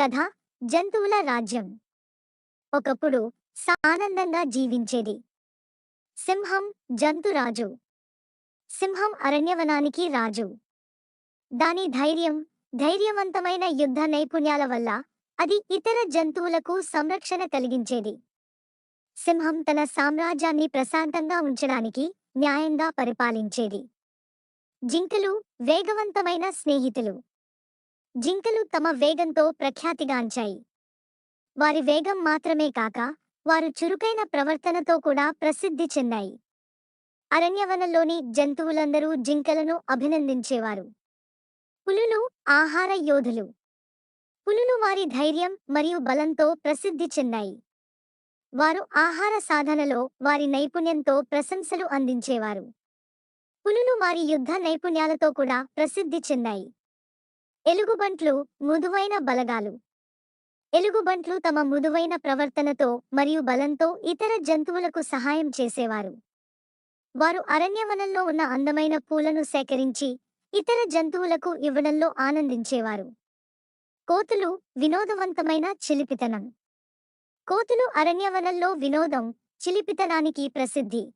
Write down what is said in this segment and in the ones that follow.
కథ జంతువుల రాజ్యం. ఒకప్పుడు ఆనందంగా జీవించేది. సింహం జంతురాజు. సింహం అరణ్యవనానికి రాజు. దాని ధైర్యవంతమైన యుద్ధ నైపుణ్యాల వల్ల అది ఇతర జంతువులకు సంరక్షణ కలిగించేది. సింహం తన సామ్రాజ్యాన్ని ప్రశాంతంగా ఉంచడానికి న్యాయంగా పరిపాలించేది. జింకలు వేగవంతమైన స్నేహితులు. జింకలు తమ వేగంతో ప్రఖ్యాతిగాంచాయి. వారి వేగం మాత్రమే కాక వారు చురుకైన ప్రవర్తనతో కూడా ప్రసిద్ధి చెందాయి. అరణ్యవనంలోని జంతువులందరూ జింకలను అభినందించేవారు. పులులు ఆహార యోధులు. పులులు వారి ధైర్యం మరియు బలంతో ప్రసిద్ధి చెందాయి. వారు ఆహార సాధనలో వారి నైపుణ్యంతో ప్రశంసలు అందించేవారు. పులులు వారి యుద్ధ నైపుణ్యాలతో కూడా ప్రసిద్ధి చెందాయి. ఎలుగుబంట్లు మృదువైన బలగాలు. ఎలుగుబంట్లు తమ మృదువైన ప్రవర్తనతో మరియు బలంతో ఇతర జంతువులకు సహాయం చేసేవారు. వారు అరణ్యవనంలో ఉన్న అందమైన పూలను సేకరించి ఇతర జంతువులకు ఇవ్వడంలో ఆనందించేవారు. కోతులు వినోదవంతమైన చిలిపితనం. కోతులు అరణ్యవనంలో వినోదం, చిలిపితనానికి ప్రసిద్ధి.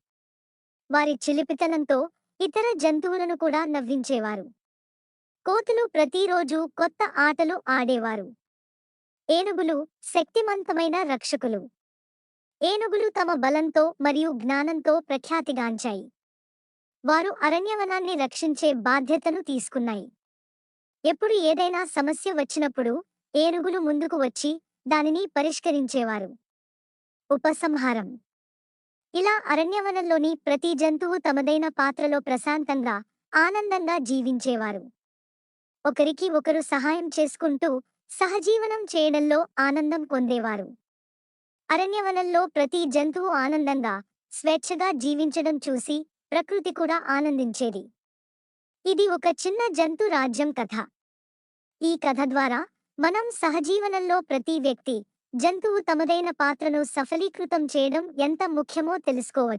వారి చిలిపితనంతో ఇతర జంతువులను కూడా నవ్వించేవారు. కోతులు ప్రతిరోజు కొత్త ఆటలు ఆడేవారు. ఏనుగులు శక్తివంతమైన రక్షకులు. ఏనుగులు తమ బలంతో మరియు జ్ఞానంతో ప్రఖ్యాతిగాంచాయి. వారు అరణ్యవనాన్ని రక్షించే బాధ్యతను తీసుకున్నాయి. ఎప్పుడు ఏదైనా సమస్య వచ్చినప్పుడు ఏనుగులు ముందుకు వచ్చి దానిని పరిష్కరించేవారు. ఉపసంహారం. ఇలా అరణ్యవనంలోని ప్రతి జంతువు తమదైన పాత్రలో ప్రశాంతంగా, ఆనందంగా జీవించేవారు. ఒకరికి ఒకరు సహాయం చేసుకుంటూ సహజీవనం చేయడంలో ఆనందం పొందేవారు. అరణ్యవనంలో ప్రతి జంతువు ఆనందంగా, స్వేచ్ఛగా జీవించడం చూసి ప్రకృతి కూడా ఆనందించేది. ఇది ఒక చిన్న జంతు రాజ్యం కథ. ఈ కథ ద్వారా మనం సహజీవనంలో ప్రతి వ్యక్తి, జంతువు తమదైన పాత్రను సఫలీకృతం చేయడం ఎంత ముఖ్యమో తెలుసుకోవచ్చు.